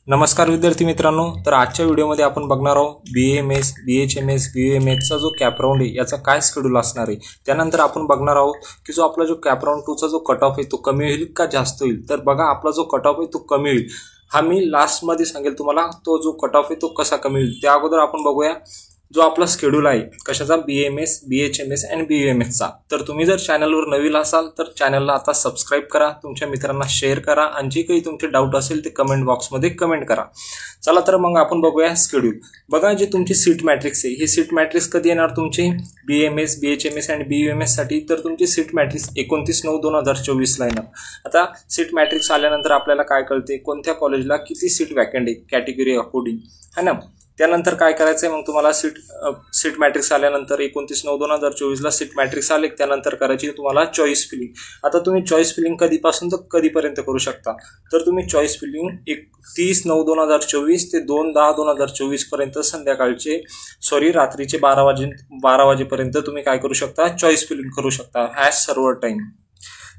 नमस्कार विद्यार्थी मित्रांनो, तर आजच्या व्हिडिओमध्ये आपण बघणार आहोत BAMS, BHMS, BUMS चा जो कॅप राऊंड आहे याचा काय शेड्यूल असणार आहे। त्यानंतर आपण बघणार आहोत की जो आपला जो कॅप राऊंड 2 चा जो कट ऑफ आहे तो कमी होईल का जास्त होईल। तर बघा, आपला जो कट ऑफ आहे तो कमी होईल, हा मी लास्ट मध्ये सांगेल तुम्हाला तो जो कट ऑफ आहे तो कसा कमी होईल। त्या अगोदर आपण बघूया जो आपला शेड्यूल आहे कशाचा, BAMS, BHMS आणि BUMS चा। तर तुम्ही जर चॅनलवर नवीन असाल तर चॅनलला आता सबस्क्राइब करा, तुमच्या मित्रांना शेअर करा आणि जे काही तुमचे डाऊट असेल ते कमेंट बॉक्समध्ये कमेंट करा। चला तर मग आपण बघूया शेड्यूल। बघा, जे तुमची सीट मॅट्रिक्स आहे, ही सीट मॅट्रिक्स कधी येणार तुमची BAMS, BHMS आणि BUMS साठी, तर तुमची सीट मॅट्रिक्स 29/9/2024 ला येणार। आता सीट मॅट्रिक्स आल्यानंतर आपल्याला काय कळते, कोणत्या कॉलेजला किती सीट वॅकंट आहे कॅटेगरी अकॉर्डिंग, है ना। त्यानंतर काय करायचंय, मग तुम्हाला सीट मॅट्रिक्स आल्यानंतर 29/9/2024 ला सीट मॅट्रिक्स आले, त्यानंतर करायची तुम्हाला चॉईस फिलिंग। आता तुम्ही चॉईस फिलिंग कधीपासून तर कधीपर्यंत करू शकता, तर तुम्ही चॉईस फिलिंग 31/9/2024 ते 2/10/2024 पर्यंत रात्रीचे 12 वाजेपर्यंत तुम्ही काय करू शकता, चॉईस फिलिंग करू शकता हॅज सर्व्हर टाइम।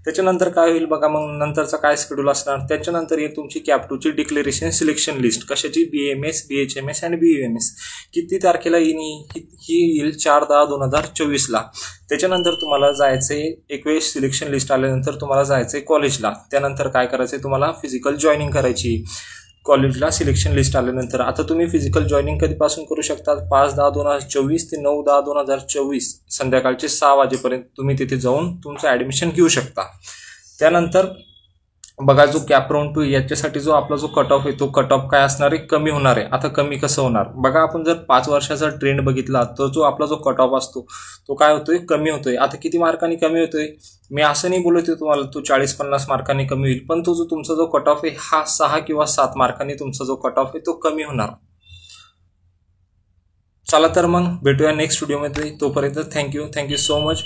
त्याच्यानंतर काय होईल बघा, मग नंतरचा काय शेड्यूल असणार, त्याच्यानंतर ही तुमची कॅप 2 ची डिक्लेरेशन सिलेक्शन लिस्ट कशाची, BAMS, BHMS आणि BUMS किती तारखेला येईल, ही येईल 4/10/2024 ला। त्याच्यानंतर तुम्हाला जायचंय, एक वेळेस सिलेक्शन लिस्ट आल्यानंतर तुम्हाला जायचंय कॉलेजला। त्यानंतर काय करायचंय, तुम्हाला फिजिकल जॉईनिंग करायची कॉलेजला सिलेक्शन लिस्ट आल्यानंतर। आता तुम्ही फिजिकल जॉईनिंग कधीपासून करू शकता, 5/10/2024 ते 9/10/2024 संध्याकाळचे 6 वाजेपर्यंत तुम्ही तिथे जाऊन तुमचं ऍडमिशन घेऊ शकता। त्यानंतर बघा, जो कॅप राऊंड 2 याच्यासाठी जो आपला जो कट ऑफ आहे तो कट ऑफ काय असणार आहे, कमी होणार आहे। आता कमी कसं होणार बघा, आपण जर 5 वर्षाचा ट्रेंड बघितला तर जो आपला जो कट ऑफ असतो तो काय होतोय, कमी होतोय। आता किती मार्कांनी कमी होतोय, मी असं नाही बोलतोय तुम्हाला तो 40-50 मार्कांनी कमी होईल, पण तो जो तुमचा जो कट ऑफ आहे हा 6 किंवा 7 मार्कांनी तुमचा जो कट ऑफ आहे तो कमी होणार। चला तर मग भेटूया नेक्स्ट व्हिडिओमध्ये, तोपर्यंत थँक्यू सो मच।